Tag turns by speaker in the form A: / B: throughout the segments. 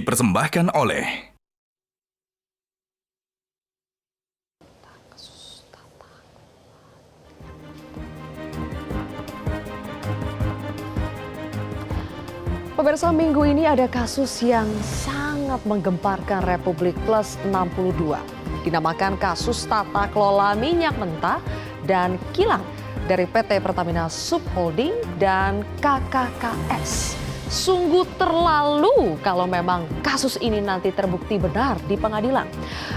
A: dipersembahkan oleh
B: Pemirsa, minggu ini ada kasus yang sangat menggemparkan Republik Plus 62. Dinamakan kasus tata kelola minyak mentah dan kilang dari PT Pertamina Subholding dan KKKS. Sungguh terlalu kalau memang kasus ini nanti terbukti benar di pengadilan.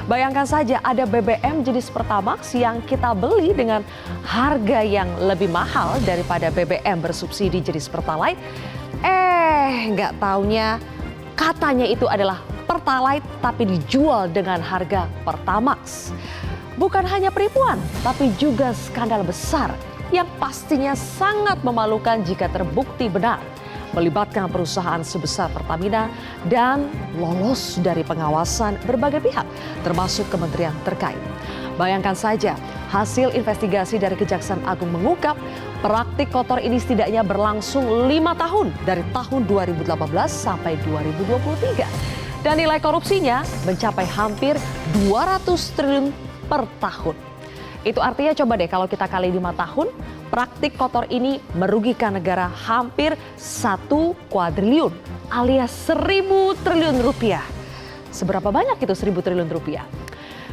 B: Bayangkan saja ada BBM jenis Pertamax yang kita beli dengan harga yang lebih mahal daripada BBM bersubsidi jenis Pertalite. Nggak taunya katanya itu adalah Pertalite tapi dijual dengan harga Pertamax. Bukan hanya penipuan, tapi juga skandal besar yang pastinya sangat memalukan jika terbukti benar. Melibatkan perusahaan sebesar Pertamina dan lolos dari pengawasan berbagai pihak, termasuk kementerian terkait. Bayangkan saja, hasil investigasi dari Kejaksaan Agung mengungkap praktik kotor ini setidaknya berlangsung 5 tahun dari tahun 2018 sampai 2023. Dan nilai korupsinya mencapai hampir 200 triliun per tahun. Itu artinya coba deh kalau kita kali 5 tahun, praktik kotor ini merugikan negara hampir 1 kuadriliun alias 1.000 triliun rupiah. Seberapa banyak itu 1.000 triliun rupiah?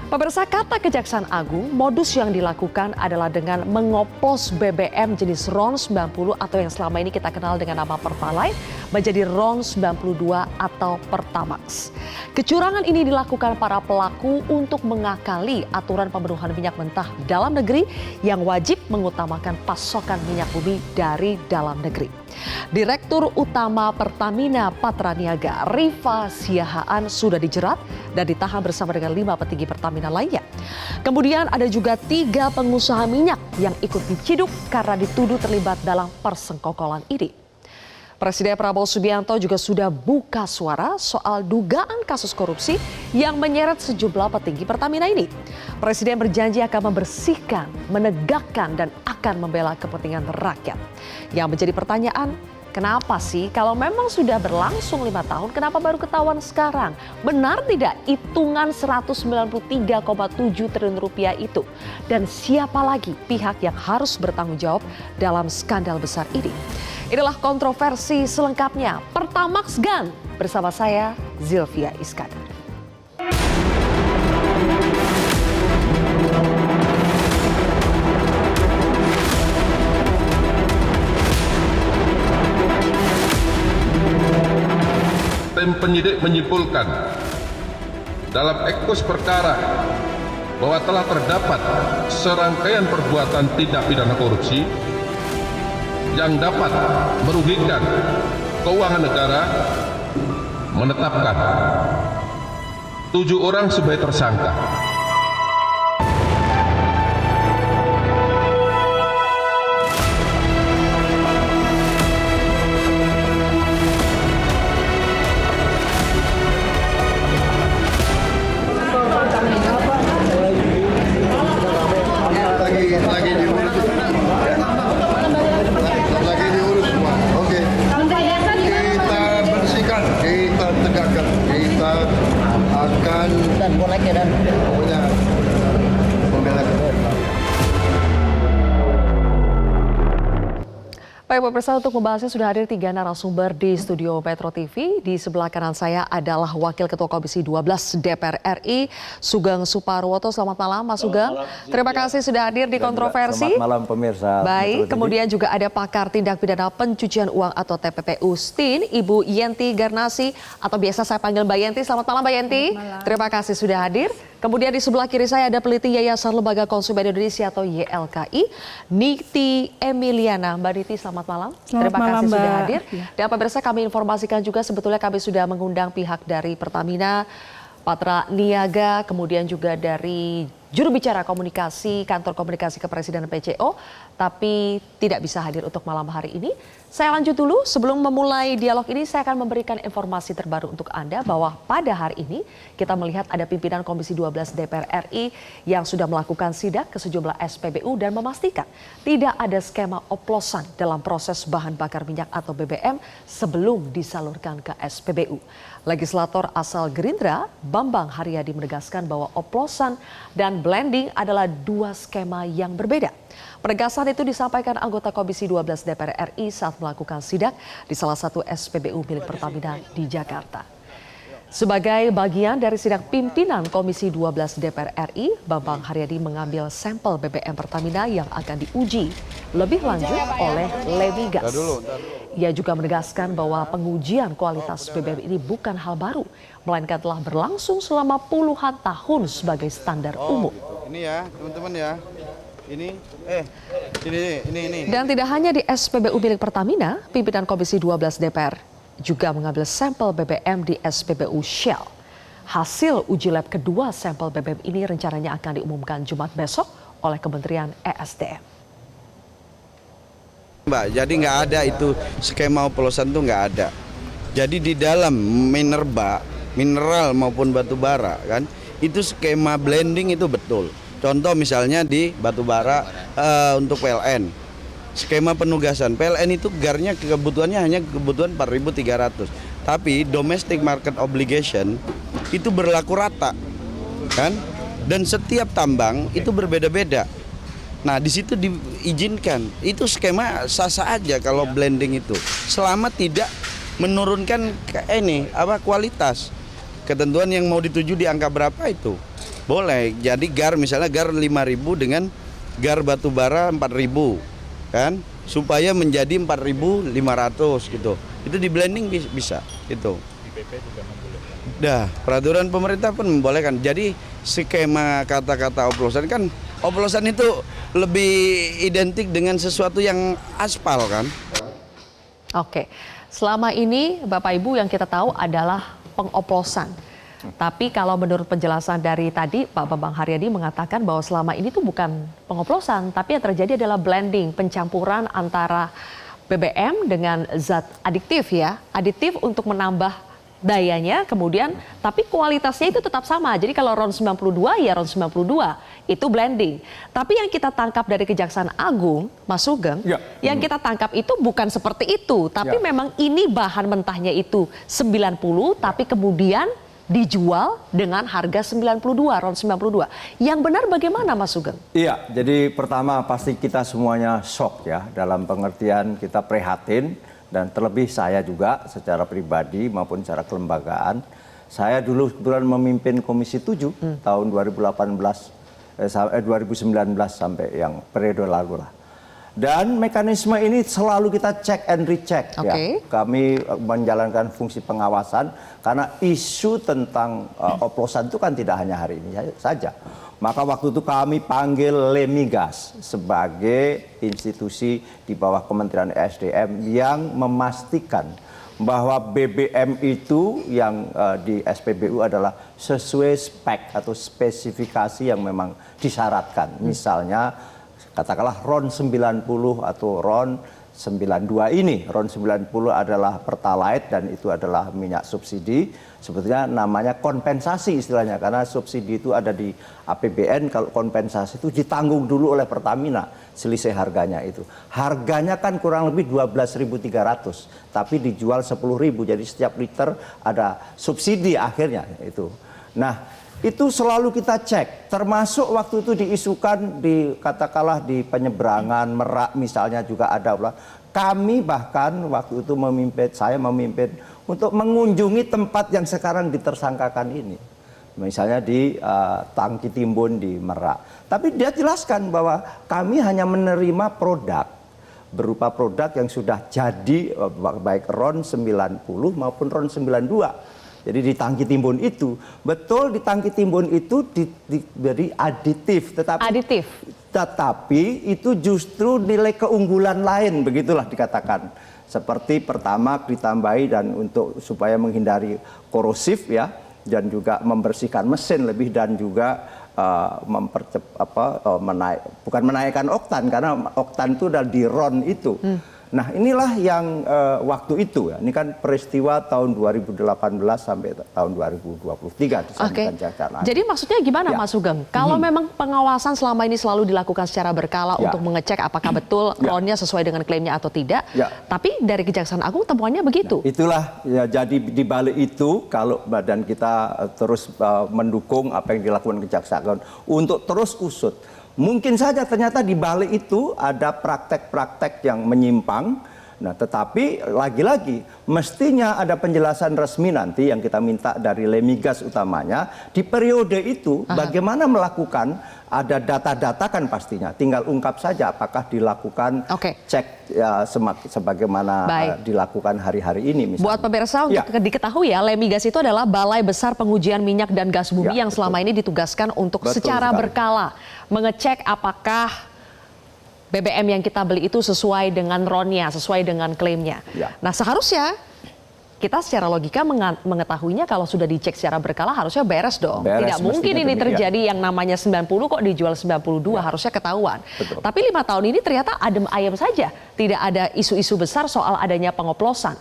B: Pemirsa, kata Kejaksaan Agung, modus yang dilakukan adalah dengan mengoplos BBM jenis RON 90 atau yang selama ini kita kenal dengan nama Pertalite menjadi RON 92 atau Pertamax. Kecurangan ini dilakukan para pelaku untuk mengakali aturan pemenuhan minyak mentah dalam negeri yang wajib mengutamakan pasokan minyak bumi dari dalam negeri. Direktur Utama Pertamina Patraniaga Rifa Siahaan sudah dijerat dan ditahan bersama dengan 5 petinggi Pertamina lainnya. Kemudian ada juga 3 pengusaha minyak yang ikut diciduk karena dituduh terlibat dalam persengkokolan ini. Presiden Prabowo Subianto juga sudah buka suara soal dugaan kasus korupsi yang menyeret sejumlah petinggi Pertamina ini. Presiden berjanji akan membersihkan, menegakkan, dan akan membela kepentingan rakyat. Yang menjadi pertanyaan, kenapa sih kalau memang sudah berlangsung 5 tahun, kenapa baru ketahuan sekarang? Benar tidak hitungan 193,7 triliun rupiah itu? Dan siapa lagi pihak yang harus bertanggung jawab dalam skandal besar ini? Inilah kontroversi selengkapnya Pertamax Gun bersama saya Zilvia Iskandar.
C: Tim penyidik menyimpulkan dalam ekspos perkara bahwa telah terdapat serangkaian perbuatan tindak pidana korupsi yang dapat merugikan keuangan negara, menetapkan 7 orang sebagai tersangka.
B: Baik pemirsa, untuk membahasnya sudah hadir 3 narasumber di studio Metro TV. Di sebelah kanan saya adalah Wakil Ketua Komisi 12 DPR RI, Sugeng Suparwoto. Selamat malam Mas Sugeng. Terima kasih sudah hadir di kontroversi.
D: Selamat malam pemirsa.
B: Baik, kemudian juga ada pakar tindak pidana pencucian uang atau TPPU STIN, Ibu Yenti Garnasi atau biasa saya panggil Mbak Yenti. Selamat malam Mbak Yenti. Terima kasih sudah hadir. Kemudian di sebelah kiri saya ada peneliti Yayasan Lembaga Konsumen Indonesia atau YLKI, Niti Emiliana. Mbak Niti, selamat malam. Terima kasih sudah hadir. Dan pemirsa, kami informasikan juga sebetulnya kami sudah mengundang pihak dari Pertamina, Patraniaga, kemudian juga dari juru bicara komunikasi, kantor komunikasi kepresidenan PCO, tapi tidak bisa hadir untuk malam hari ini. Saya lanjut dulu, sebelum memulai dialog ini saya akan memberikan informasi terbaru untuk Anda bahwa pada hari ini kita melihat ada pimpinan Komisi 12 DPR RI yang sudah melakukan sidak ke sejumlah SPBU dan memastikan tidak ada skema oplosan dalam proses bahan bakar minyak atau BBM sebelum disalurkan ke SPBU. Legislator asal Gerindra, Bambang Haryadi menegaskan bahwa oplosan dan blending adalah dua skema yang berbeda. Penegasan itu disampaikan anggota Komisi 12 DPR RI saat melakukan sidak di salah satu SPBU milik Pertamina di Jakarta. Sebagai bagian dari sidak pimpinan Komisi 12 DPR RI, Bambang Haryadi mengambil sampel BBM Pertamina yang akan diuji lebih lanjut oleh Lemigas. Ia juga menegaskan bahwa pengujian kualitas BBM ini bukan hal baru, melainkan telah berlangsung selama puluhan tahun sebagai standar umum.
A: Ini ya, teman-teman ya. Ini.
B: Dan tidak hanya di SPBU milik Pertamina, pimpinan Komisi 12 DPR juga mengambil sampel BBM di SPBU Shell. Hasil uji lab kedua sampel BBM ini rencananya akan diumumkan Jumat besok oleh Kementerian ESDM.
A: Mbak, jadi nggak ada itu skema oplosan tuh nggak ada. Jadi di dalam mineral maupun batu bara kan, itu skema blending itu betul. Contoh misalnya di batubara untuk PLN, skema penugasan PLN itu garnya kebutuhannya hanya kebutuhan 4.300, tapi domestic market obligation itu berlaku rata, kan? Dan setiap tambang itu berbeda-beda. Nah di situ diizinkan, itu skema sah-sah aja kalau blending itu, selama tidak menurunkan kualitas. Ketentuan yang mau dituju di angka berapa itu boleh. Jadi misalnya gar 5.000 dengan gar batu bara 4.000 kan, supaya menjadi 4.500 gitu. Itu di blending bisa itu. Di PP juga membolehkan. Dah, peraturan pemerintah pun membolehkan. Jadi skema kata-kata oplosan kan, oplosan itu lebih identik dengan sesuatu yang aspal kan.
B: Oke, selama ini Bapak Ibu yang kita tahu adalah pengoplosan. Tapi kalau menurut penjelasan dari tadi Pak Bambang Haryadi mengatakan bahwa selama ini tuh bukan pengoplosan, tapi yang terjadi adalah blending, pencampuran antara BBM dengan zat adiktif ya, aditif untuk menambah dayanya kemudian, tapi kualitasnya itu tetap sama. Jadi kalau RON 92 ya RON 92 itu blending. Tapi yang kita tangkap dari Kejaksaan Agung, Mas Sugeng, yang kita tangkap itu bukan seperti itu, tapi memang ini bahan mentahnya itu 90, tapi kemudian dijual dengan harga 92, RON 92. Yang benar bagaimana Mas Sugeng?
D: Iya, jadi pertama pasti kita semuanya shock ya, dalam pengertian kita prihatin, dan terlebih saya juga secara pribadi maupun secara kelembagaan. Saya dulu kebetulan memimpin Komisi 7 tahun 2019 sampai yang periode lalu lah. Dan mekanisme ini selalu kita cek and recheck ya. Kami menjalankan fungsi pengawasan karena isu tentang oplosan itu kan tidak hanya hari ini saja. Maka waktu itu kami panggil Lemigas sebagai institusi di bawah Kementerian ESDM yang memastikan bahwa BBM itu yang di SPBU adalah sesuai spek atau spesifikasi yang memang disyaratkan. Misalnya katakanlah RON 90 atau RON 92 ini. RON 90 adalah Pertalite dan itu adalah minyak subsidi. Sebetulnya namanya kompensasi istilahnya, karena subsidi itu ada di APBN, kalau kompensasi itu ditanggung dulu oleh Pertamina, selisih harganya itu. Harganya kan kurang lebih 12.300, tapi dijual 10.000, jadi setiap liter ada subsidi akhirnya itu. Nah, itu selalu kita cek, termasuk waktu itu diisukan di katakanlah di penyeberangan Merak misalnya juga ada. Kami bahkan waktu itu saya memimpin untuk mengunjungi tempat yang sekarang ditersangkakan ini. Misalnya di Tangki Timbun di Merak. Tapi dia jelaskan bahwa kami hanya menerima produk, berupa produk yang sudah jadi baik RON 90 maupun RON 92. Jadi di Tangki Timbun itu, betul di Tangki Timbun itu diberi aditif. Tetapi itu justru nilai keunggulan lain, begitulah dikatakan. Seperti pertama ditambahi dan untuk supaya menghindari korosif ya, dan juga membersihkan mesin lebih, dan juga bukan menaikkan oktan, karena oktan itu udah di RON itu. Nah inilah yang waktu itu ya, ini kan peristiwa tahun 2018 sampai tahun 2023 disambungkan Jaksa Agung.
B: Jadi maksudnya gimana Mas Sugeng? Kalau memang pengawasan selama ini selalu dilakukan secara berkala untuk mengecek apakah betul ronnya sesuai dengan klaimnya atau tidak, tapi dari Kejaksaan Agung temuannya begitu.
D: Nah, itulah ya, jadi di balik itu kalau badan kita terus mendukung apa yang dilakukan Kejaksaan Agung untuk terus usut. Mungkin saja ternyata di balik itu ada praktek-praktek yang menyimpang. Nah, tetapi lagi-lagi mestinya ada penjelasan resmi nanti yang kita minta dari Lemigas utamanya di periode itu bagaimana melakukan, ada data-data kan pastinya. Tinggal ungkap saja apakah dilakukan cek ya, sebagaimana dilakukan hari-hari ini misalnya.
B: Buat pemirsa untuk diketahui ya, Lemigas itu adalah Balai Besar Pengujian Minyak dan Gas Bumi yang selama ini ditugaskan untuk secara berkala mengecek apakah BBM yang kita beli itu sesuai dengan ronnya, sesuai dengan klaimnya. Nah seharusnya kita secara logika mengetahuinya kalau sudah dicek secara berkala harusnya beres dong. Tidak mungkin ini terjadi yang namanya 90 kok dijual 92, harusnya ketahuan. Tapi 5 tahun ini ternyata adem ayem saja. Tidak ada isu-isu besar soal adanya pengoplosan.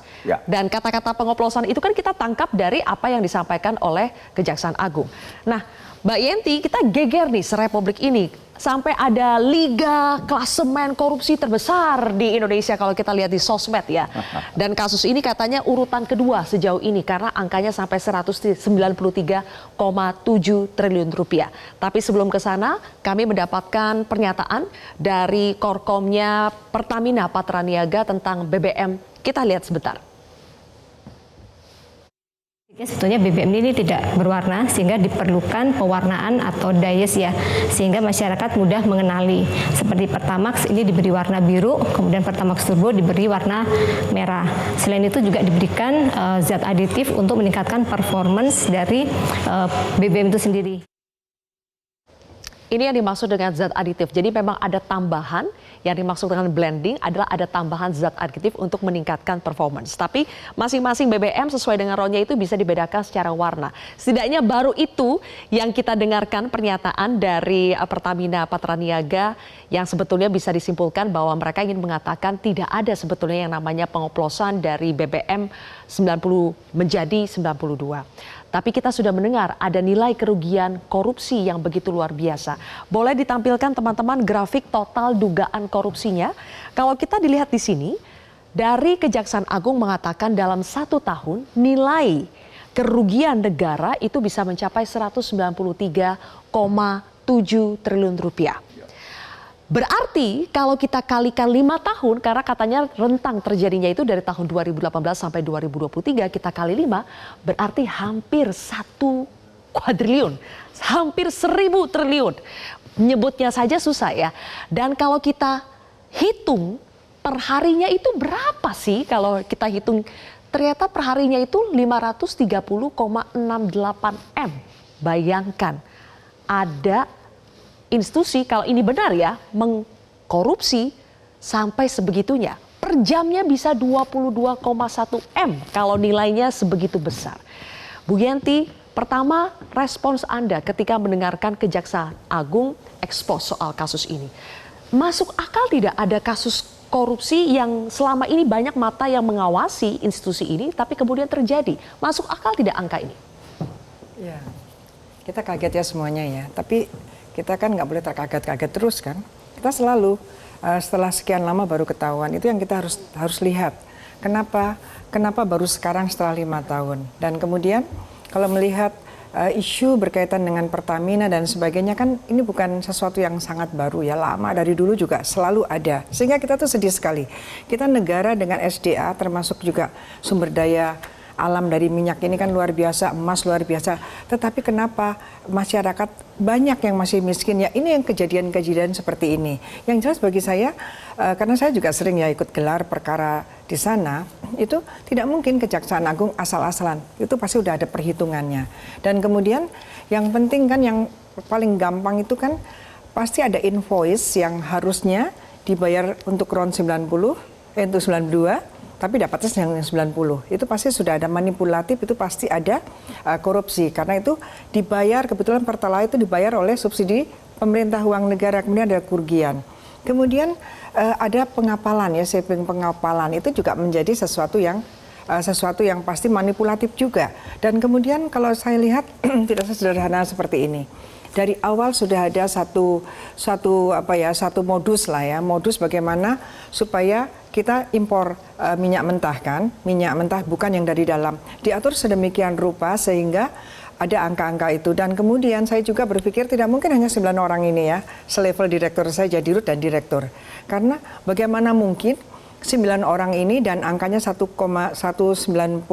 B: Dan kata-kata pengoplosan itu kan kita tangkap dari apa yang disampaikan oleh Kejaksaan Agung. Nah Mbak Yenti, kita geger nih serepublik ini. Sampai ada liga klasemen korupsi terbesar di Indonesia kalau kita lihat di sosmed ya. Dan kasus ini katanya urutan kedua sejauh ini karena angkanya sampai 193,7 triliun rupiah. Tapi sebelum ke sana kami mendapatkan pernyataan dari Korkomnya Pertamina Patraniaga tentang BBM. Kita lihat sebentar.
E: Sebetulnya BBM ini tidak berwarna sehingga diperlukan pewarnaan atau dayes ya, sehingga masyarakat mudah mengenali. Seperti Pertamax ini diberi warna biru, kemudian Pertamax Turbo diberi warna merah. Selain itu juga diberikan zat aditif untuk meningkatkan performance dari BBM itu sendiri.
B: Ini yang dimaksud dengan zat aditif. Jadi memang ada tambahan, yang dimaksud dengan blending adalah ada tambahan zat aditif untuk meningkatkan performance. Tapi masing-masing BBM sesuai dengan ronnya itu bisa dibedakan secara warna. Setidaknya baru itu yang kita dengarkan pernyataan dari Pertamina Patraniaga yang sebetulnya bisa disimpulkan bahwa mereka ingin mengatakan tidak ada sebetulnya yang namanya pengoplosan dari BBM 90 menjadi 92. Tapi kita sudah mendengar ada nilai kerugian korupsi yang begitu luar biasa. Boleh ditampilkan teman-teman grafik total dugaan korupsinya. Kalau kita dilihat di sini, dari Kejaksaan Agung mengatakan dalam 1 tahun nilai kerugian negara itu bisa mencapai 193,7 triliun rupiah. Berarti kalau kita kalikan 5 tahun, karena katanya rentang terjadinya itu dari tahun 2018 sampai 2023, kita kali 5, berarti hampir 1 kuadriliun, hampir 1.000 triliun. Menyebutnya saja susah ya. Dan kalau kita hitung perharinya itu berapa sih kalau kita hitung, ternyata perharinya itu 530,68 M. Bayangkan ada institusi kalau ini benar ya mengkorupsi sampai sebegitunya. Per jamnya bisa 22,1 M kalau nilainya sebegitu besar. Bu Yenti, pertama respons Anda ketika mendengarkan Kejaksaan Agung ekspos soal kasus ini. Masuk akal tidak ada kasus korupsi yang selama ini banyak mata yang mengawasi institusi ini tapi kemudian terjadi. Masuk akal tidak angka ini?
F: Ya, kita kaget ya semuanya ya. Tapi kita kan nggak boleh terkaget-kaget terus kan. Kita selalu setelah sekian lama baru ketahuan. Itu yang kita harus lihat. Kenapa baru sekarang setelah 5 tahun. Dan kemudian kalau melihat isu berkaitan dengan Pertamina dan sebagainya kan ini bukan sesuatu yang sangat baru ya. Lama dari dulu juga selalu ada. Sehingga kita tuh sedih sekali. Kita negara dengan SDA termasuk juga sumber daya alam dari minyak ini kan luar biasa, emas luar biasa. Tetapi kenapa masyarakat banyak yang masih miskin ya? Ini yang kejadian-kejadian seperti ini. Yang jelas bagi saya, karena saya juga sering ya ikut gelar perkara di sana, itu tidak mungkin Kejaksaan Agung asal-asalan. Itu pasti udah ada perhitungannya. Dan kemudian yang penting kan yang paling gampang itu kan pasti ada invoice yang harusnya dibayar untuk RON 90, untuk 92. Tapi dapatnya yang 90. Itu pasti sudah ada manipulatif, itu pasti ada korupsi. Karena itu dibayar, kebetulan Pertalite itu dibayar oleh subsidi pemerintah uang negara, kemudian ada kerugian. Kemudian ada pengapalan ya, shaping pengapalan itu juga menjadi sesuatu yang pasti manipulatif juga. Dan kemudian kalau saya lihat tidak sesederhana seperti ini. Dari awal sudah ada satu modus lah ya, modus bagaimana supaya kita impor minyak mentah kan, minyak mentah bukan yang dari dalam. Diatur sedemikian rupa sehingga ada angka-angka itu. Dan kemudian saya juga berpikir tidak mungkin hanya 9 orang ini ya, selevel direktur saja, dirut dan direktur. Karena bagaimana mungkin 9 orang ini dan angkanya 193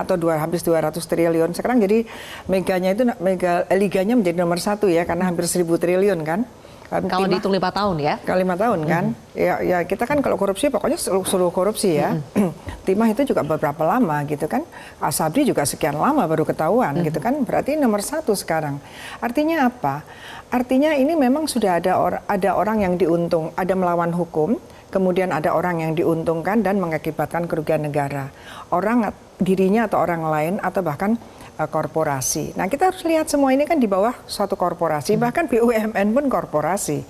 F: atau hampir 200 triliun. Sekarang jadi liganya menjadi nomor 1 ya, karena hampir 1000 triliun kan.
B: Kalau dihitung 5 tahun ya?
F: Kalau 5 tahun kan, ya kita kan kalau korupsi pokoknya seluruh korupsi ya. Timah itu juga beberapa lama gitu kan. Asabri juga sekian lama baru ketahuan gitu kan. Berarti nomor 1 sekarang. Artinya apa? Artinya ini memang sudah ada orang yang diuntung, ada melawan hukum. Kemudian ada orang yang diuntungkan dan mengakibatkan kerugian negara. Orang dirinya atau orang lain atau bahkan korporasi. Nah kita harus lihat semua ini kan di bawah suatu korporasi, bahkan BUMN pun korporasi.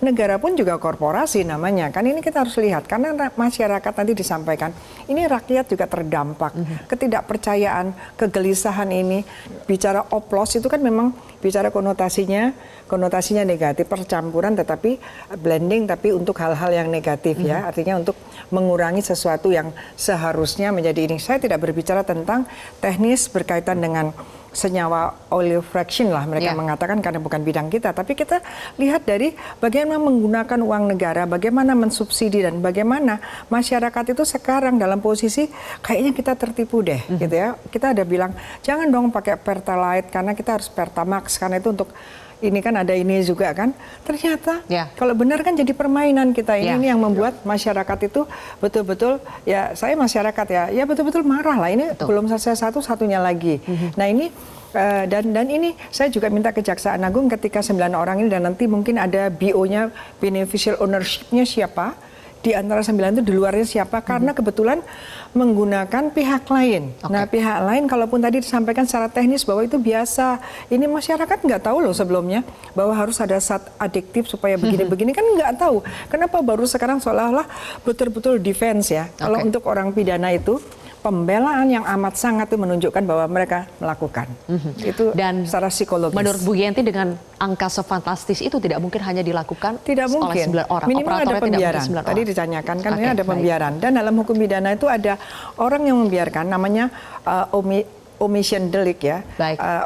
F: Negara pun juga korporasi namanya. Kan ini kita harus lihat, karena masyarakat nanti disampaikan, ini rakyat juga terdampak. Ketidakpercayaan, kegelisahan ini, bicara oplos itu kan memang bicara konotasinya negatif, percampuran tetapi blending tapi untuk hal-hal yang negatif ya. Artinya untuk mengurangi sesuatu yang seharusnya menjadi ini. Saya tidak berbicara tentang teknis berkaitan dengan senyawa oil fraction lah mereka mengatakan karena bukan bidang kita, tapi kita lihat dari bagaimana menggunakan uang negara, bagaimana mensubsidi dan bagaimana masyarakat itu sekarang dalam posisi kayaknya kita tertipu deh gitu ya. Kita ada bilang jangan dong pakai Pertalite karena kita harus Pertamax karena itu untuk ini kan ada ini juga kan. Ternyata kalau benar kan jadi permainan kita ini yang membuat masyarakat itu betul-betul ya saya masyarakat ya betul-betul marah lah. Ini belum selesai satunya lagi. Nah ini dan ini saya juga minta Kejaksaan Agung ketika 9 orang ini dan nanti mungkin ada BO-nya, beneficial ownership-nya siapa. Di antara 9 itu di luarnya siapa, karena kebetulan menggunakan pihak lain. Nah pihak lain kalaupun tadi disampaikan secara teknis bahwa itu biasa, ini masyarakat nggak tahu loh sebelumnya bahwa harus ada zat adiktif supaya begini-begini kan nggak tahu. Kenapa baru sekarang seolah-olah betul-betul defense ya. Kalau untuk orang pidana itu pembelaan yang amat sangat itu menunjukkan bahwa mereka melakukan. Itu dan secara psikologis.
B: Menurut Bu Yenti dengan angka sefantastis itu tidak mungkin hanya dilakukan oleh 9 orang.
F: Minimal ada pembiaran. Tadi ditanyakan kan ini ada pembiaran. Dan dalam hukum pidana itu ada orang yang membiarkan namanya omission delik ya,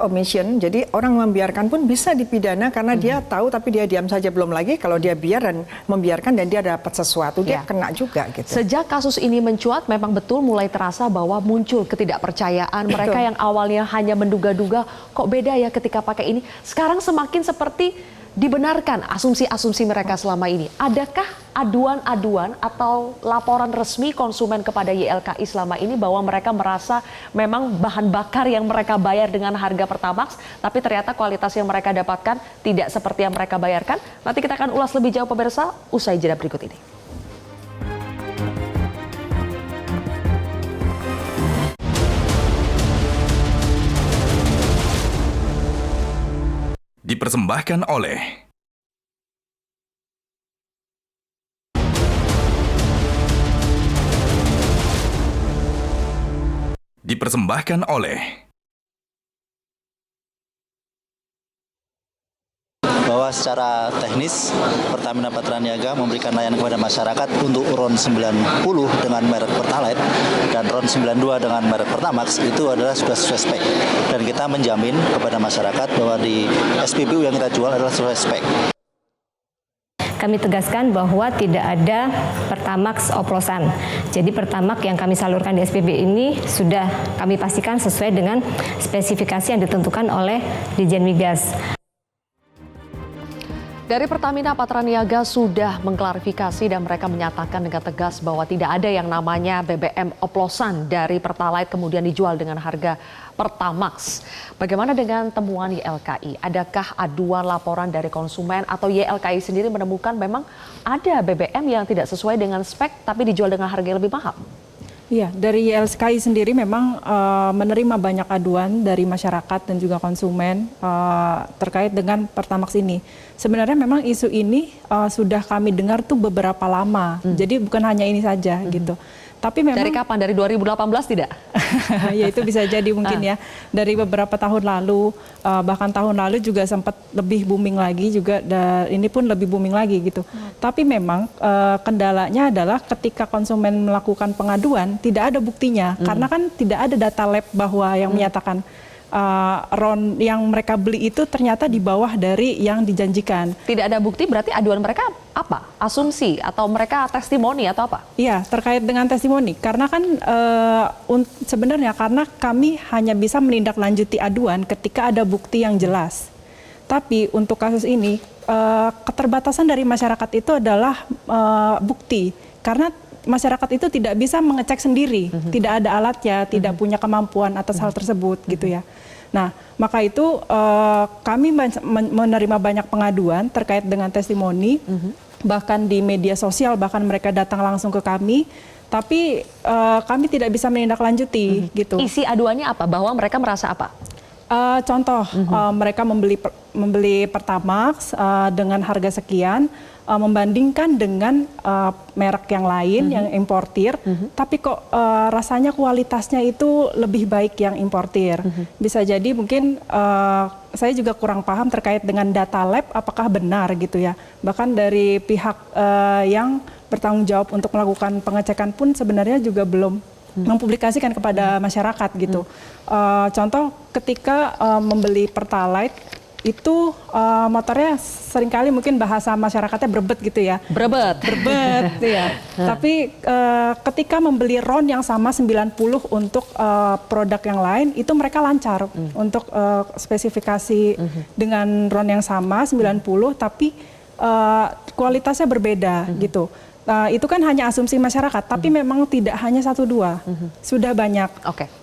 F: omission. Jadi orang membiarkan pun bisa dipidana karena dia tahu tapi dia diam saja belum lagi. Kalau dia biar dan membiarkan dan dia dapat sesuatu dia kena juga gitu.
B: Sejak kasus ini mencuat memang betul mulai terasa bahwa muncul ketidakpercayaan. Mereka yang awalnya hanya menduga-duga kok beda ya ketika pakai ini. Sekarang semakin seperti dibenarkan asumsi-asumsi mereka selama ini. Adakah aduan-aduan atau laporan resmi konsumen kepada YLKI selama ini bahwa mereka merasa memang bahan bakar yang mereka bayar dengan harga Pertamax, tapi ternyata kualitas yang mereka dapatkan tidak seperti yang mereka bayarkan? Nanti kita akan ulas lebih jauh pemirsa, usai jeda berikut ini.
G: Dipersembahkan oleh
H: bahwa secara teknis Pertamina Patraniaga memberikan layanan kepada masyarakat untuk RON 90 dengan merek Pertalite dan RON 92 dengan merek Pertamax itu adalah sudah sesuai spek, dan kita menjamin kepada masyarakat bahwa di SPBU yang kita jual adalah sesuai spek.
E: Kami tegaskan bahwa tidak ada Pertamax oplosan. Jadi Pertamax yang kami salurkan di SPB ini sudah kami pastikan sesuai dengan spesifikasi yang ditentukan oleh Ditjen Migas.
B: Dari Pertamina Patraniaga sudah mengklarifikasi dan mereka menyatakan dengan tegas bahwa tidak ada yang namanya BBM oplosan dari Pertalite kemudian dijual dengan harga Pertamax. Bagaimana dengan temuan YLKI? Adakah aduan laporan dari konsumen atau YLKI sendiri menemukan memang ada BBM yang tidak sesuai dengan spek tapi dijual dengan harga yang lebih mahal?
G: Iya, dari YLKI sendiri memang menerima banyak aduan dari masyarakat dan juga konsumen terkait dengan Pertamax ini. Sebenarnya memang isu ini sudah kami dengar tuh beberapa lama, jadi bukan hanya ini saja gitu. Tapi memang
B: Dari kapan? Dari 2018 tidak?
G: ya itu bisa jadi mungkin ya. Dari beberapa tahun lalu, bahkan tahun lalu juga sempat lebih booming lagi juga, dan ini pun lebih booming lagi gitu. Tapi memang kendalanya adalah ketika konsumen melakukan pengaduan tidak ada buktinya, karena kan tidak ada data lab bahwa yang menyatakan RON yang mereka beli itu ternyata di bawah dari yang dijanjikan.
B: Tidak ada bukti, berarti aduan mereka apa? Asumsi atau mereka testimoni atau apa?
G: Iya, terkait dengan testimoni. Karena kan sebenarnya karena kami hanya bisa menindaklanjuti aduan ketika ada bukti yang jelas. Tapi untuk kasus ini, keterbatasan dari masyarakat itu adalah bukti. Karena masyarakat itu tidak bisa mengecek sendiri, tidak ada alatnya, tidak punya kemampuan atas hal tersebut gitu ya. Nah, maka itu kami menerima banyak pengaduan terkait dengan testimoni, bahkan di media sosial, bahkan mereka datang langsung ke kami, tapi kami tidak bisa menindaklanjuti gitu.
B: Isi aduannya apa? Bahwa mereka merasa apa?
G: Contoh, mereka membeli Pertamax dengan harga sekian, membandingkan dengan merek yang lain yang importir, tapi kok rasanya kualitasnya itu lebih baik yang importir. Bisa jadi mungkin saya juga kurang paham terkait dengan data lab apakah benar gitu ya. Bahkan dari pihak yang bertanggung jawab untuk melakukan pengecekan pun sebenarnya juga belum mempublikasikan kepada masyarakat gitu. Contoh ketika membeli Pertalite itu motornya seringkali mungkin bahasa masyarakatnya berbet gitu ya.
B: Berbet.
G: Berbet ya. Tapi ketika membeli RON yang sama 90 untuk produk yang lain itu mereka lancar untuk spesifikasi dengan RON yang sama 90 tapi kualitasnya berbeda gitu. Itu kan hanya asumsi masyarakat, tapi memang tidak hanya 1-2, sudah banyak.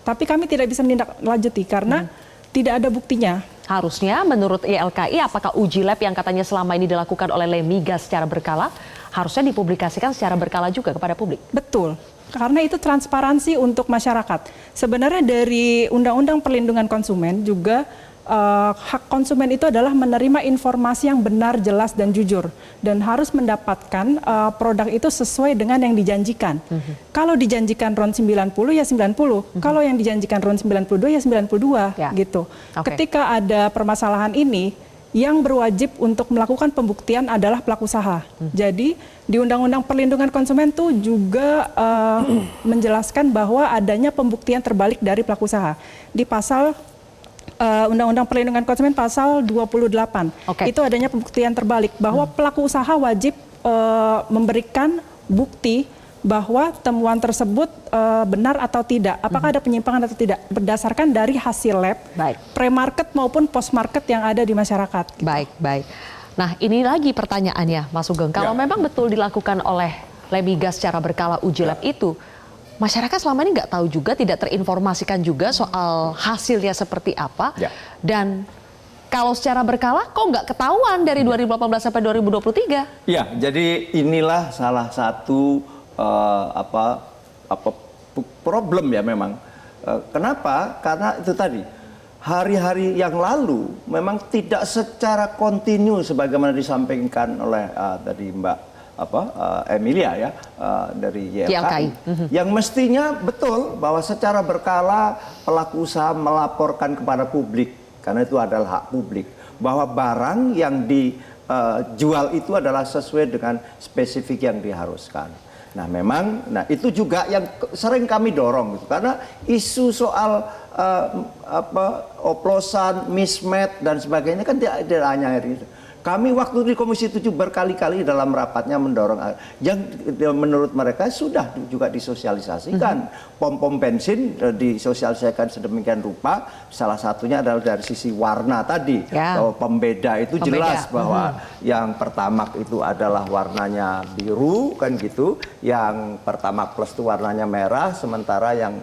G: Tapi kami tidak bisa menindaklanjuti karena tidak ada buktinya.
B: Harusnya menurut YLKI, apakah uji lab yang katanya selama ini dilakukan oleh Lemigas secara berkala, harusnya dipublikasikan secara berkala juga kepada publik?
G: Betul, karena itu transparansi untuk masyarakat. Sebenarnya dari Undang-Undang Perlindungan Konsumen juga hak konsumen itu adalah menerima informasi yang benar, jelas, dan jujur. Dan harus mendapatkan produk itu sesuai dengan yang dijanjikan. Kalau dijanjikan RON 90 ya 90. Kalau yang dijanjikan RON 92 ya 92 gitu. Ketika ada permasalahan ini, yang berwajib untuk melakukan pembuktian adalah pelaku usaha. Jadi di Undang-Undang Perlindungan Konsumen itu juga menjelaskan bahwa adanya pembuktian terbalik dari pelaku usaha. Di pasal Undang-Undang Perlindungan Konsumen pasal 28. Itu adanya pembuktian terbalik bahwa pelaku usaha wajib memberikan bukti bahwa temuan tersebut benar atau tidak, apakah ada penyimpangan atau tidak, berdasarkan dari hasil lab, pre-market maupun post-market yang ada di masyarakat. Gitu.
B: Baik. Nah ini lagi pertanyaannya Mas Sugeng, kalau memang betul dilakukan oleh Lemigas secara berkala uji lab itu, masyarakat selama ini nggak tahu juga, tidak terinformasikan juga soal hasilnya seperti apa. Dan kalau secara berkala kok nggak ketahuan dari 2018 sampai 2023?
D: Ya, jadi inilah salah satu problem ya memang. Kenapa? Karena itu tadi hari-hari yang lalu memang tidak secara kontinu sebagaimana disampaikan oleh tadi Mbak Emilia ya dari YLKI, yang mestinya betul bahwa secara berkala pelaku usaha melaporkan kepada publik karena itu adalah hak publik bahwa barang yang dijual itu adalah sesuai dengan spesifik yang diharuskan. Nah memang, itu juga yang sering kami dorong gitu, karena isu soal oplosan, mismatch dan sebagainya kan tidak hanya hari itu. Kami waktu di Komisi 7 berkali-kali dalam rapatnya mendorong yang menurut mereka sudah juga disosialisasikan. Pom-pom bensin disosialisasikan sedemikian rupa, salah satunya adalah dari sisi warna tadi. Bahwa pembeda itu jelas bahwa yang Pertamax itu adalah warnanya biru kan gitu, yang Pertamax Plus itu warnanya merah, sementara yang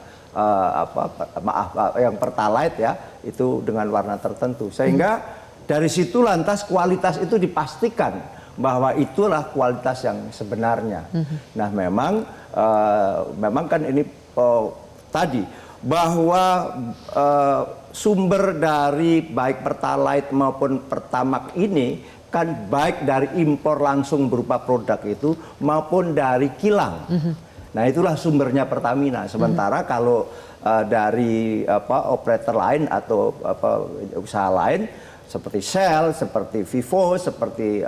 D: yang Pertalite ya itu dengan warna tertentu. Sehingga dari situ lantas kualitas itu dipastikan bahwa itulah kualitas yang sebenarnya. Nah memang kan ini tadi bahwa sumber dari baik Pertalite maupun Pertamax ini kan baik dari impor langsung berupa produk itu maupun dari kilang. Nah, itulah sumbernya Pertamina. Sementara kalau dari operator lain atau usaha lain seperti Shell, seperti Vivo, seperti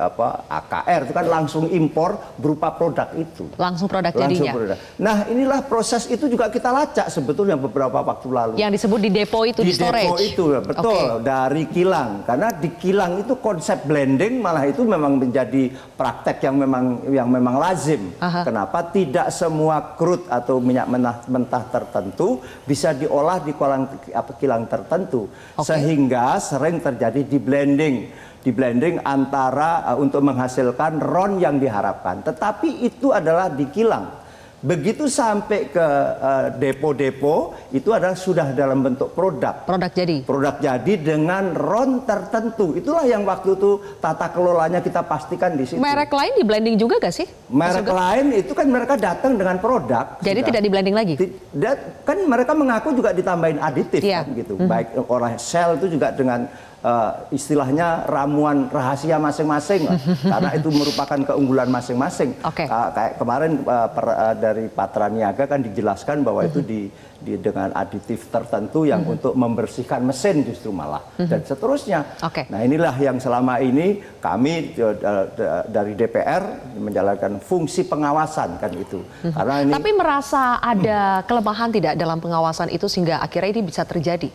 D: AKR itu kan langsung impor berupa produk itu.
B: Langsung produk jadinya.
D: Produk. Nah, inilah proses itu juga kita lacak sebetulnya beberapa waktu lalu.
B: Yang disebut di depo itu, di storage.
D: Depo itu, betul, dari kilang. Karena di kilang itu konsep blending malah itu memang menjadi praktek yang memang lazim. Kenapa tidak semua crude atau minyak mentah tertentu bisa diolah di kilang tertentu. Sehingga sering terjadi di blending antara untuk menghasilkan RON yang diharapkan. Tetapi itu adalah di kilang. Begitu sampai ke depo-depo itu adalah sudah dalam bentuk produk.
B: Produk jadi
D: dengan RON tertentu. Itulah yang waktu itu tata kelolanya kita pastikan di situ.
B: Merek lain di blending juga gak sih?
D: Merek lain itu kan mereka datang dengan produk.
B: Jadi tidak di blending lagi?
D: Kan mereka mengaku juga ditambahin aditif kan gitu. Baik oleh Shell itu juga dengan istilahnya ramuan rahasia masing-masing karena itu merupakan keunggulan masing-masing. Kayak kemarin dari Patra Niaga kan dijelaskan bahwa itu dengan aditif tertentu yang untuk membersihkan mesin justru malah dan seterusnya. Nah, inilah yang selama ini kami dari DPR menjalankan fungsi pengawasan kan itu. Karena ini,
B: tapi merasa ada kelemahan tidak dalam pengawasan itu sehingga akhirnya ini bisa terjadi?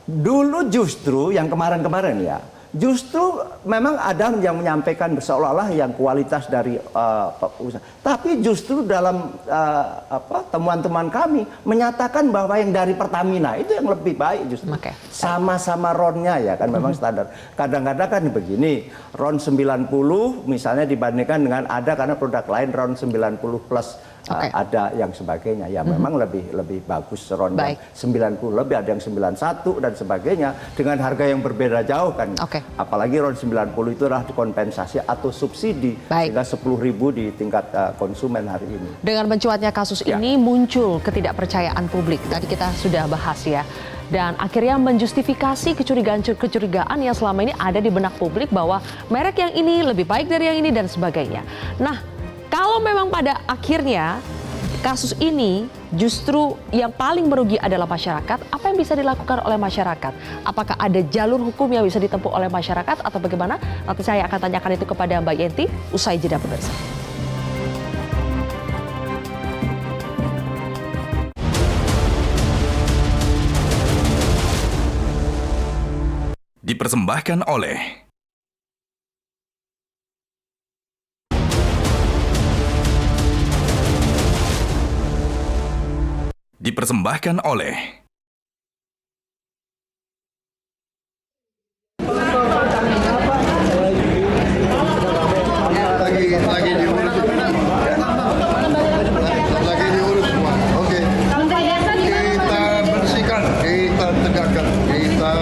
D: Dulu justru yang kemarin-kemarin ya, justru memang ada yang menyampaikan seolah-olah yang kualitas dari usaha. Tapi justru dalam temuan-temuan kami menyatakan bahwa yang dari Pertamina itu yang lebih baik justru. Sama-sama RON-nya ya kan memang standar. Kadang-kadang kan begini, RON 90 misalnya dibandingkan dengan ada karena produk lain RON 90 plus. Ada yang sebagainya ya memang lebih bagus RON yang 90 lebih, ada yang 91 dan sebagainya dengan harga yang berbeda jauh kan. Apalagi RON 90 itu adalah kompensasi atau subsidi sehingga 10.000 di tingkat konsumen hari ini. Dengan mencuatnya kasus ini muncul ketidakpercayaan publik. Tadi kita sudah bahas ya. Dan akhirnya menjustifikasi kecurigaan yang selama ini ada di benak publik bahwa merek yang ini lebih baik dari yang ini dan sebagainya. Nah, kalau memang pada akhirnya kasus ini justru yang paling merugi adalah masyarakat, apa yang bisa dilakukan oleh masyarakat? Apakah ada jalur hukum yang bisa ditempuh oleh masyarakat atau bagaimana? Nanti saya akan tanyakan itu kepada Mbak Yenti usai jeda pemirsa.
I: Dipersembahkan oleh
J: lagi diurus semua. Oke. Kita bersihkan, kita tegakkan, kita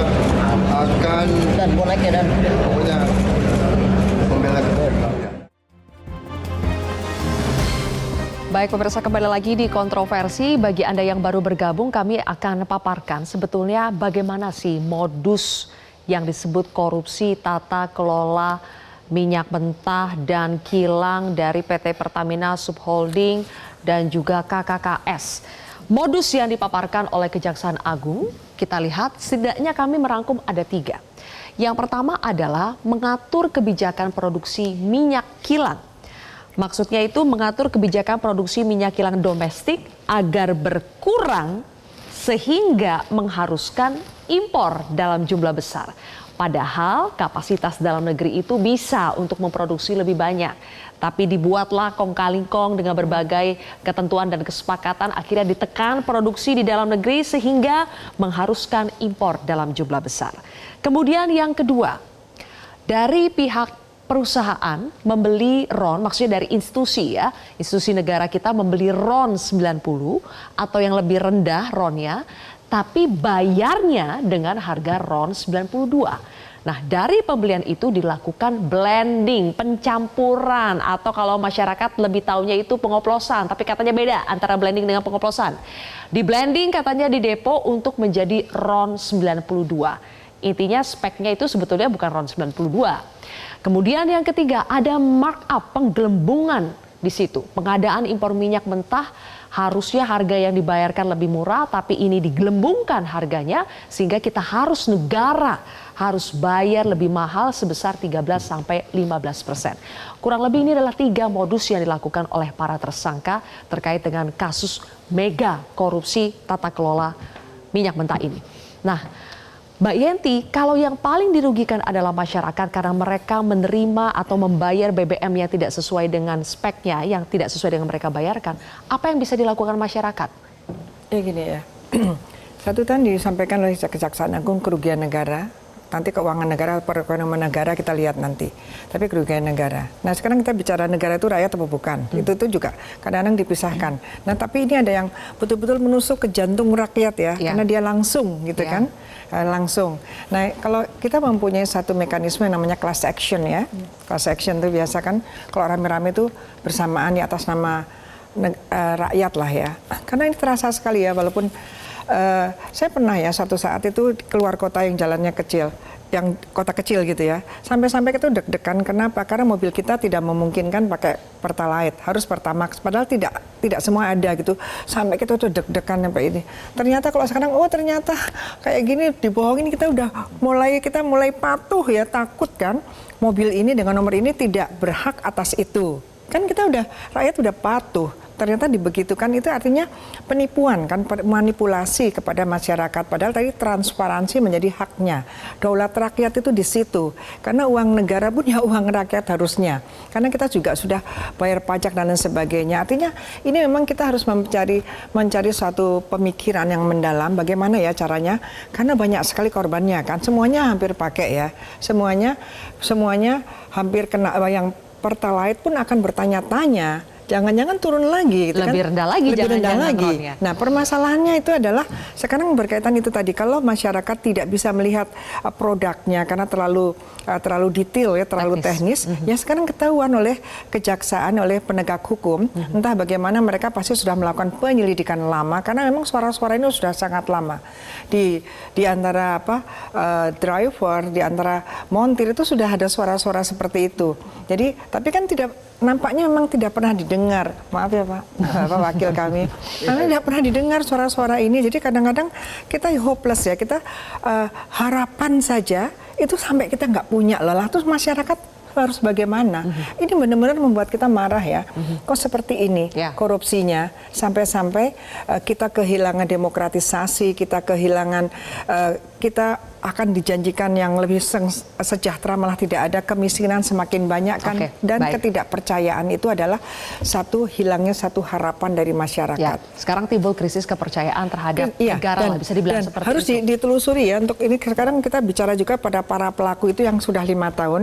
J: akan pokoknya membela kebenaran.
B: Baik pemirsa, kembali lagi di Kontroversi. Bagi Anda yang baru bergabung, kami akan paparkan sebetulnya bagaimana sih modus yang disebut korupsi tata kelola minyak mentah dan kilang dari PT Pertamina Subholding dan juga KKKS. Modus yang dipaparkan oleh Kejaksaan Agung, kita lihat setidaknya kami merangkum ada 3. Yang pertama adalah mengatur kebijakan produksi minyak kilang. Maksudnya itu mengatur kebijakan produksi minyak kilang domestik agar berkurang sehingga mengharuskan impor dalam jumlah besar. Padahal kapasitas dalam negeri itu bisa untuk memproduksi lebih banyak. Tapi dibuatlah kong-kali-kong dengan berbagai ketentuan dan kesepakatan, akhirnya ditekan produksi di dalam negeri sehingga mengharuskan impor dalam jumlah besar. Kemudian yang kedua, dari pihak perusahaan membeli RON, maksudnya dari institusi ya, institusi negara kita membeli RON 90 atau yang lebih rendah RON-nya, tapi bayarnya dengan harga RON 92. Nah, dari pembelian itu dilakukan blending, pencampuran, atau kalau masyarakat lebih taunya itu pengoplosan, tapi katanya beda antara blending dengan pengoplosan. Di blending katanya di depo untuk menjadi RON 92. Intinya speknya itu sebetulnya bukan RON 92. Kemudian yang ketiga ada markup, penggelembungan di situ. Pengadaan impor minyak mentah harusnya harga yang dibayarkan lebih murah, tapi ini digelembungkan harganya sehingga kita negara harus bayar lebih mahal sebesar 13-15%. Kurang lebih ini adalah 3 modus yang dilakukan oleh para tersangka terkait dengan kasus mega korupsi tata kelola minyak mentah ini. Nah, Mbak Yenti, kalau yang paling dirugikan adalah masyarakat karena mereka menerima atau membayar BBM yang tidak sesuai dengan speknya, yang tidak sesuai dengan mereka bayarkan, apa yang bisa dilakukan masyarakat?
F: Ya gini ya, satu tadi disampaikan oleh Kejaksaan Agung kerugian negara, nanti keuangan negara, perekonomian negara kita lihat nanti, tapi kerugian negara. Nah sekarang kita bicara negara itu rakyat atau bukan, itu juga kadang-kadang dipisahkan. Nah tapi ini ada yang betul-betul menusuk ke jantung rakyat ya, karena dia langsung gitu kan, langsung. Nah kalau kita mempunyai satu mekanisme yang namanya class action ya, class action itu biasa kan kalau rame-rame itu bersamaan di atas nama rakyat lah ya, karena ini terasa sekali ya, walaupun saya pernah ya suatu saat itu keluar kota yang jalannya kecil, yang kota kecil gitu ya, sampai-sampai kita deg-degan. Kenapa? Karena mobil kita tidak memungkinkan pakai Pertalite, harus Pertamax. Padahal tidak semua ada gitu. Sampai kita tuh deg-degan sampai ini. Ternyata kalau sekarang, ternyata kayak gini dibohongin, kita mulai patuh ya, takut kan mobil ini dengan nomor ini tidak berhak atas itu. Kan rakyat udah patuh. Ternyata dibegitukan itu artinya penipuan kan, manipulasi kepada masyarakat. Padahal tadi transparansi menjadi haknya. Daulat rakyat itu di situ. Karena uang negara pun ya uang rakyat harusnya. Karena kita juga sudah bayar pajak dan lain sebagainya. Artinya ini memang kita harus mencari suatu pemikiran yang mendalam. Bagaimana ya caranya? Karena banyak sekali korbannya kan. Semuanya hampir pakai ya. Semuanya hampir kena. Yang Pertalite pun akan bertanya-tanya. Jangan-jangan turun lagi gitu
B: lebih
F: kan?
B: rendah lagi,
F: lebih rendah lagi.
B: Ronnya.
F: Nah permasalahannya itu adalah sekarang berkaitan itu tadi, kalau masyarakat tidak bisa melihat produknya karena terlalu detail ya, terlalu teknis, ya sekarang ketahuan oleh kejaksaan, oleh penegak hukum, entah bagaimana mereka pasti sudah melakukan penyelidikan lama karena memang suara-suara ini sudah sangat lama di antara driver, di antara montir itu sudah ada suara-suara seperti itu. Jadi tapi kan nampaknya memang tidak pernah didengar. Maaf ya Pak wakil kami. Karena tidak pernah didengar suara-suara ini. Jadi kadang-kadang kita hopeless ya. Kita harapan saja itu sampai kita nggak punya lelah. Terus masyarakat harus bagaimana? Ini benar-benar membuat kita marah ya. Kok seperti ini korupsinya sampai-sampai kita kehilangan demokratisasi, kita kehilangan kita akan dijanjikan yang lebih sejahtera, malah tidak ada, kemiskinan semakin banyak kan, dan ketidakpercayaan itu adalah hilangnya satu harapan dari masyarakat.
B: Ya, sekarang timbul krisis kepercayaan terhadap negara, bisa dibilang seperti
F: harus
B: itu.
F: Ditelusuri ya. Untuk ini sekarang kita bicara juga pada para pelaku itu yang sudah 5 tahun.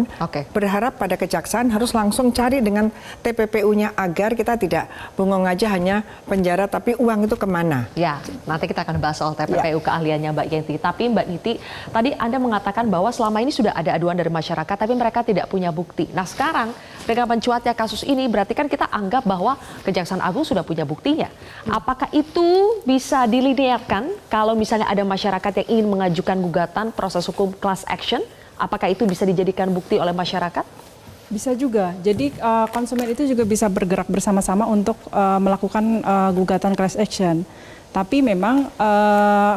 F: Berharap pada kejaksaan harus langsung cari dengan TPPU-nya agar kita tidak bengong aja hanya penjara, tapi uang itu kemana?
B: Ya, nanti kita akan bahas soal TPPU keahliannya Mbak Yenti. Tapi Mbak Niti, tadi Anda mengatakan bahwa selama ini sudah ada aduan dari masyarakat, tapi mereka tidak punya bukti. Nah sekarang dengan mencuatnya kasus ini, berarti kan kita anggap bahwa Kejaksaan Agung sudah punya buktinya. Apakah itu bisa dilinearkan kalau misalnya ada masyarakat yang ingin mengajukan gugatan proses hukum class action? Apakah itu bisa dijadikan bukti oleh masyarakat?
G: Bisa juga. Jadi konsumen itu juga bisa bergerak bersama-sama untuk melakukan gugatan class action. Tapi memang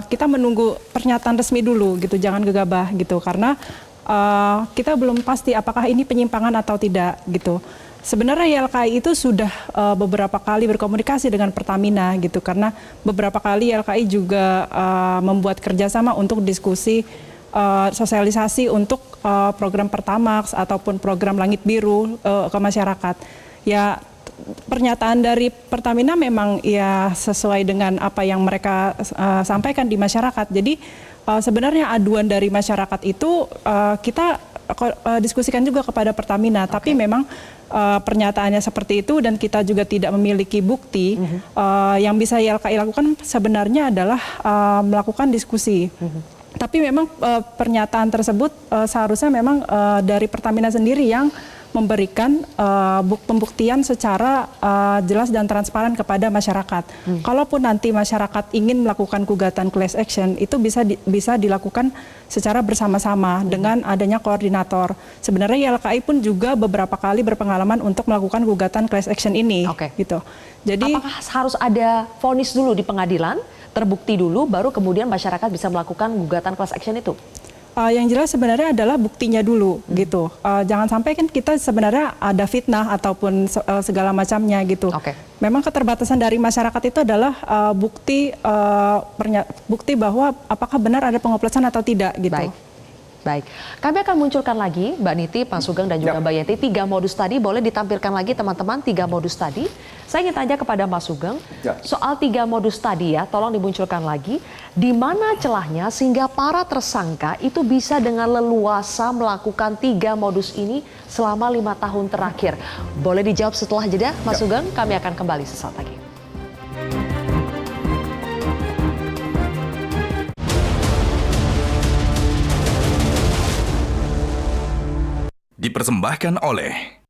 G: kita menunggu pernyataan resmi dulu gitu, jangan gegabah gitu, karena kita belum pasti apakah ini penyimpangan atau tidak gitu. Sebenarnya YLKI itu sudah beberapa kali berkomunikasi dengan Pertamina gitu, karena beberapa kali YLKI juga membuat kerjasama untuk diskusi sosialisasi untuk program Pertamax ataupun program Langit Biru ke masyarakat. Ya, pernyataan dari Pertamina memang ya sesuai dengan apa yang mereka sampaikan di masyarakat. Jadi sebenarnya aduan dari masyarakat itu kita diskusikan juga kepada Pertamina, tapi memang pernyataannya seperti itu dan kita juga tidak memiliki bukti. Yang bisa YLKI lakukan sebenarnya adalah melakukan diskusi. Tapi memang pernyataan tersebut seharusnya memang dari Pertamina sendiri yang memberikan pembuktian secara jelas dan transparan kepada masyarakat. Kalaupun nanti masyarakat ingin melakukan gugatan class action, itu bisa dilakukan secara bersama-sama dengan adanya koordinator. Sebenarnya YLKI pun juga beberapa kali berpengalaman untuk melakukan gugatan class action ini. Gitu. Jadi,
B: apakah harus ada vonis dulu di pengadilan, terbukti dulu, baru kemudian masyarakat bisa melakukan gugatan class action itu?
G: Yang jelas sebenarnya adalah buktinya dulu gitu. Jangan sampai kan kita sebenarnya ada fitnah ataupun segala macamnya gitu. Memang keterbatasan dari masyarakat itu adalah bukti bahwa apakah benar ada pengoplosan atau tidak gitu.
B: Baik, kami akan munculkan lagi Mbak Niti, Pak Sugeng dan juga Mbak Yenti 3 modus tadi. Boleh ditampilkan lagi teman-teman 3 modus tadi. Saya ingin tanya kepada Mas Sugeng soal 3 modus tadi ya, tolong dimunculkan lagi. Di mana celahnya sehingga para tersangka itu bisa dengan leluasa melakukan 3 modus ini selama 5 tahun terakhir? Boleh dijawab setelah jeda, Mas Sugeng. Kami akan kembali sesaat lagi.
I: Dipersembahkan oleh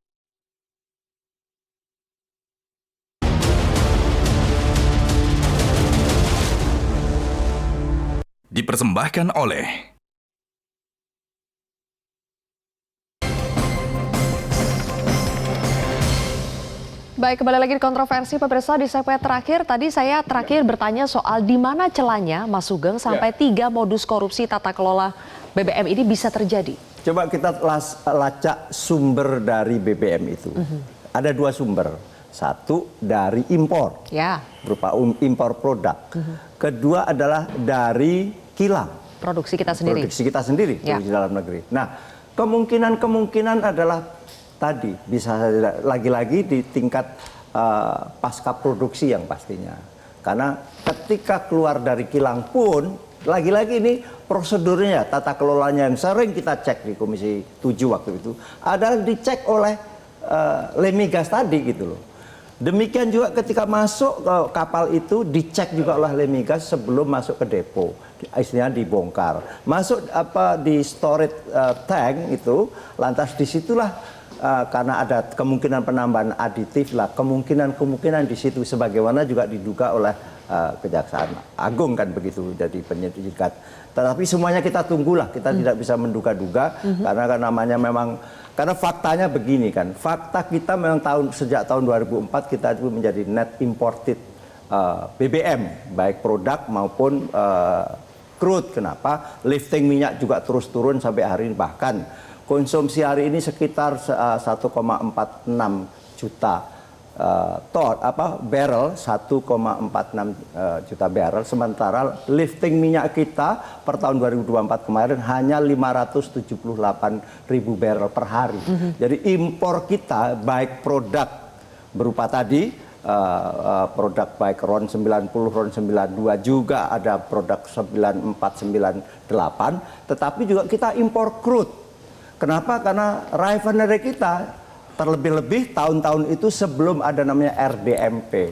B: Baik, kembali lagi di kontroversi pemirsa di segmen terakhir. Tadi saya bertanya soal di mana celahnya Mas Sugeng sampai 3 modus korupsi tata kelola BBM ini bisa terjadi.
D: Coba kita lacak sumber dari BBM itu. Ada 2 sumber. Satu dari impor, berupa impor produk. Kedua adalah dari kilang.
B: Produksi kita sendiri.
D: Produksi dalam negeri. Nah, kemungkinan adalah tadi bisa lagi-lagi di tingkat pasca produksi yang pastinya. Karena ketika keluar dari kilang pun, lagi-lagi ini prosedurnya, tata kelolanya yang sering kita cek di Komisi 7 waktu itu, adalah dicek oleh Lemigas tadi gitu loh. Demikian juga ketika masuk ke kapal itu dicek juga oleh Lemigas sebelum masuk ke depo, istilahnya dibongkar. Masuk di storage tank itu, lantas disitulah karena ada kemungkinan penambahan aditif lah, kemungkinan di situ sebagaimana juga diduga oleh Kejaksaan Agung kan begitu, jadi penyidikan. Tetapi semuanya kita tunggulah, kita tidak bisa menduga-duga karena namanya memang. Karena faktanya begini kan, fakta kita memang sejak tahun 2004 kita itu menjadi net imported BBM, baik produk maupun crude. Kenapa? Lifting minyak juga terus turun sampai hari ini, bahkan konsumsi hari ini sekitar 1,46 juta barrel, 1,46 juta barrel, sementara lifting minyak kita per tahun 2024 kemarin hanya 578.000 barrel per hari. Jadi impor kita baik produk berupa tadi produk baik RON 90, RON 92, juga ada produk 94, 98, tetapi juga kita impor crude. Kenapa? Karena refinery kita terlebih-lebih tahun-tahun itu sebelum ada namanya RDMP.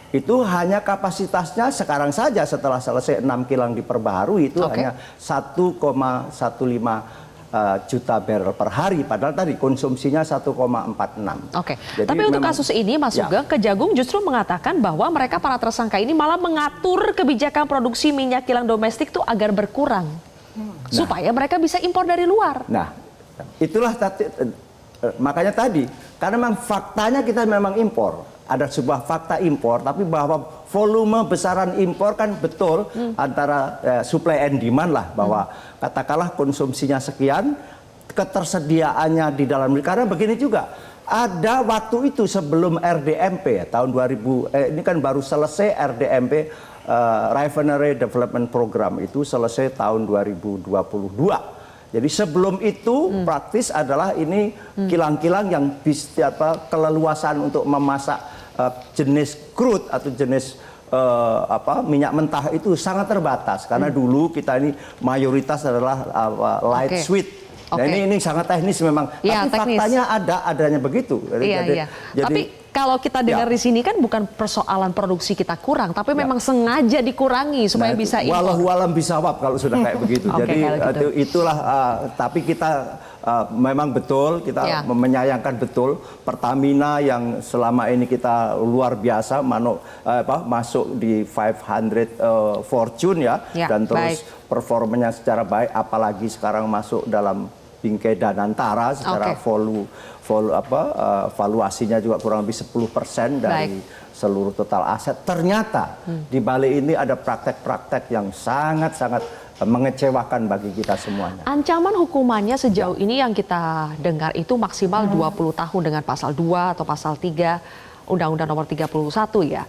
D: Itu hanya kapasitasnya sekarang saja setelah selesai 6 kilang diperbaharui itu hanya 1,15 juta barrel per hari, padahal tadi konsumsinya 1,46.
B: Jadi tapi untuk kasus ini Mas Sugeng, Kejagung justru mengatakan bahwa mereka para tersangka ini malah mengatur kebijakan produksi minyak kilang domestik itu agar berkurang. Supaya mereka bisa impor dari luar.
D: Nah, itulah makanya tadi, karena memang faktanya kita memang impor. Ada sebuah fakta impor, tapi bahwa volume besaran impor kan betul antara supply and demand lah, bahwa katakanlah konsumsinya sekian, ketersediaannya di dalam negeri. Karena begini juga, ada waktu itu sebelum RDMP ya, tahun 2000, ini kan baru selesai RDMP, Refinery Development Program itu selesai tahun 2022. Jadi sebelum itu praktis adalah ini kilang-kilang yang bisa keleluasan untuk memasak jenis crude atau jenis minyak mentah itu sangat terbatas karena dulu kita ini mayoritas adalah light sweet. Nah ini sangat teknis memang, tapi faktanya adanya begitu. Jadi
B: kalau kita dengar di sini kan bukan persoalan produksi kita kurang, tapi memang sengaja dikurangi supaya bisa impor.
D: Walau bisawab kalau sudah kayak begitu.
B: Oke,
D: Jadi
B: kalau gitu.
D: itulah tapi kita memang betul kita menyayangkan betul Pertamina yang selama ini kita luar biasa masuk di 500 Fortune dan terus performanya secara baik, apalagi sekarang masuk dalam bingkai Danantara secara valuasinya juga kurang lebih 10% dari seluruh total aset. Ternyata di balik ini ada praktek-praktek yang sangat-sangat mengecewakan bagi kita semuanya.
B: Ancaman hukumannya sejauh ini yang kita dengar itu maksimal 20 tahun dengan pasal 2 atau pasal 3 Undang-Undang Nomor 31 ya.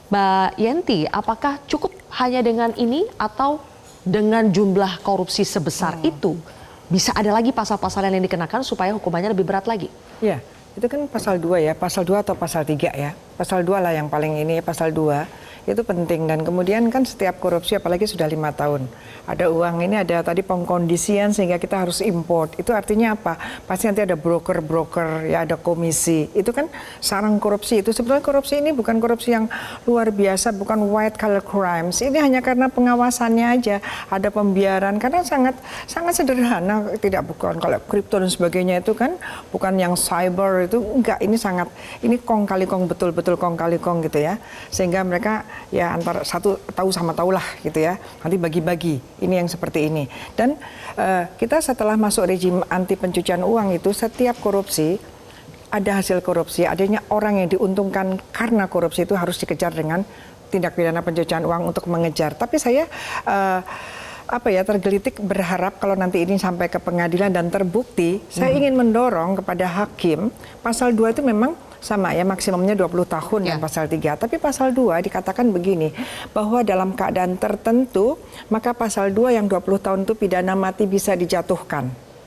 B: Mbak Yenti, apakah cukup hanya dengan ini atau dengan jumlah korupsi sebesar itu bisa ada lagi pasal-pasal yang dikenakan supaya hukumannya lebih berat lagi?
F: Ya, itu kan pasal 2 ya, pasal 2 atau pasal 3 ya. Pasal 2 lah yang paling ini, pasal 2 itu penting. Dan kemudian kan setiap korupsi apalagi sudah 5 tahun. Ada uang ini, ada tadi pengkondisian sehingga kita harus import. Itu artinya apa? Pasti nanti ada broker-broker, ya ada komisi. Itu kan sarang korupsi. Itu sebetulnya korupsi ini bukan korupsi yang luar biasa, bukan white collar crimes. Ini hanya karena pengawasannya aja. Ada pembiaran, karena sangat sederhana. Tidak bukan kalau kripto dan sebagainya itu kan bukan yang cyber itu enggak. Ini kong kali kong, betul-betul kong kali kong gitu ya. Sehingga mereka ya antara satu tahu sama tahu lah gitu ya, nanti bagi-bagi ini yang seperti ini. Dan kita setelah masuk rejim anti pencucian uang itu setiap korupsi ada hasil korupsi, adanya orang yang diuntungkan karena korupsi itu harus dikejar dengan tindak pidana pencucian uang untuk mengejar. Tapi saya tergelitik berharap kalau nanti ini sampai ke pengadilan dan terbukti, saya ingin mendorong kepada hakim pasal 2 itu memang sama ya, maksimumnya 20 tahun yang pasal 3. Tapi pasal 2 dikatakan begini, bahwa dalam keadaan tertentu maka pasal 2 yang 20 tahun itu pidana mati bisa dijatuhkan.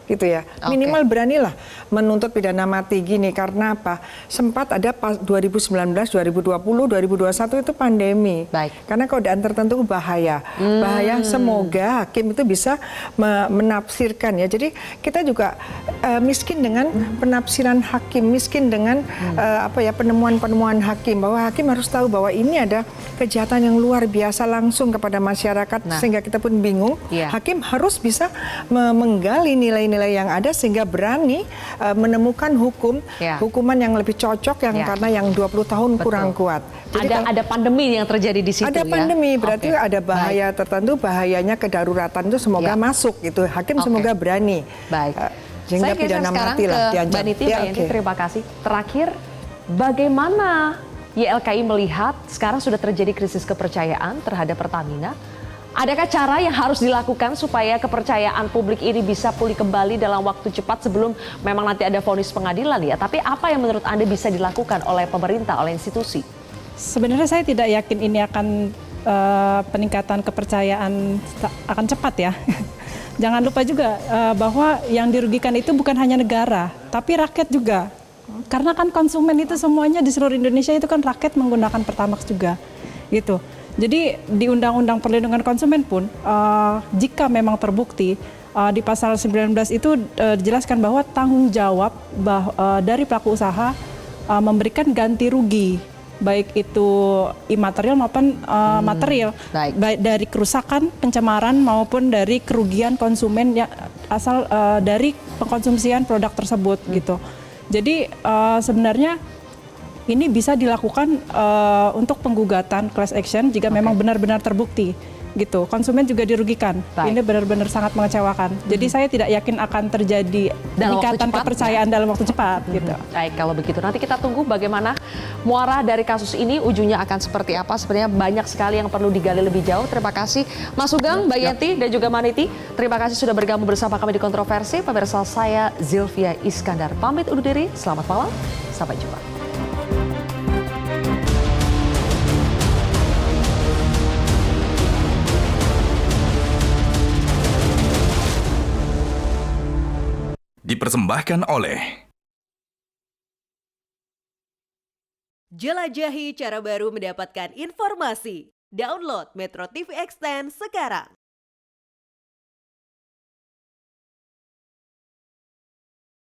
F: Gitu ya. Minimal beranilah menuntut pidana mati gini, karena apa? Sempat ada 2019, 2020, 2021 itu pandemi. Karena keadaan tertentu bahaya. Bahaya, semoga hakim itu bisa menafsirkan ya. Jadi kita juga miskin dengan penafsiran hakim, miskin dengan penemuan-penemuan hakim, bahwa hakim harus tahu bahwa ini ada kejahatan yang luar biasa langsung kepada masyarakat sehingga kita pun bingung. Hakim harus bisa menggali nilai-nilai yang ada sehingga berani menemukan hukuman yang lebih cocok yang karena yang 20 tahun kurang kuat.
B: Jadi ada pandemi yang terjadi di situ.
F: Ada pandemi, berarti ada bahaya tertentu, bahayanya kedaruratan itu semoga masuk gitu. Hakim semoga berani.
B: Saya
F: pidana
B: sekarang
F: mati lah
B: ke Mbak Niti, Mbak Yenti, terima kasih. Terakhir, bagaimana YLKI melihat sekarang sudah terjadi krisis kepercayaan terhadap Pertamina? Adakah cara yang harus dilakukan supaya kepercayaan publik ini bisa pulih kembali dalam waktu cepat sebelum memang nanti ada vonis pengadilan ya? Tapi apa yang menurut Anda bisa dilakukan oleh pemerintah, oleh institusi?
G: Sebenarnya saya tidak yakin ini akan peningkatan kepercayaan akan cepat ya. Jangan lupa juga bahwa yang dirugikan itu bukan hanya negara, tapi rakyat juga. Karena kan konsumen itu semuanya di seluruh Indonesia itu kan rakyat menggunakan Pertamax juga, gitu. Jadi di Undang-Undang Perlindungan Konsumen pun jika memang terbukti di pasal 19 itu dijelaskan bahwa tanggung jawab dari pelaku usaha memberikan ganti rugi, baik itu imaterial maupun material, baik dari kerusakan, pencemaran maupun dari kerugian konsumen yang asal dari pengkonsumsian produk tersebut gitu. Jadi sebenarnya ini bisa dilakukan untuk penggugatan class action jika memang benar-benar terbukti gitu. Konsumen juga dirugikan. Ini benar-benar sangat mengecewakan. Jadi saya tidak yakin akan terjadi peningkatan kepercayaan dalam waktu cepat gitu.
B: Baik, kalau begitu nanti kita tunggu bagaimana muara dari kasus ini, ujungnya akan seperti apa. Sebenarnya banyak sekali yang perlu digali lebih jauh. Terima kasih Mas Sugeng, Mbak Yenti dan juga Mbak Niti. Terima kasih sudah bergabung bersama kami di Kontroversi. Pemirsa, saya Zilvia Iskandar pamit undur diri. Selamat malam. Sampai jumpa.
I: Dipersembahkan oleh
K: Jelajahi cara baru mendapatkan informasi. Download Metro TV Extend sekarang.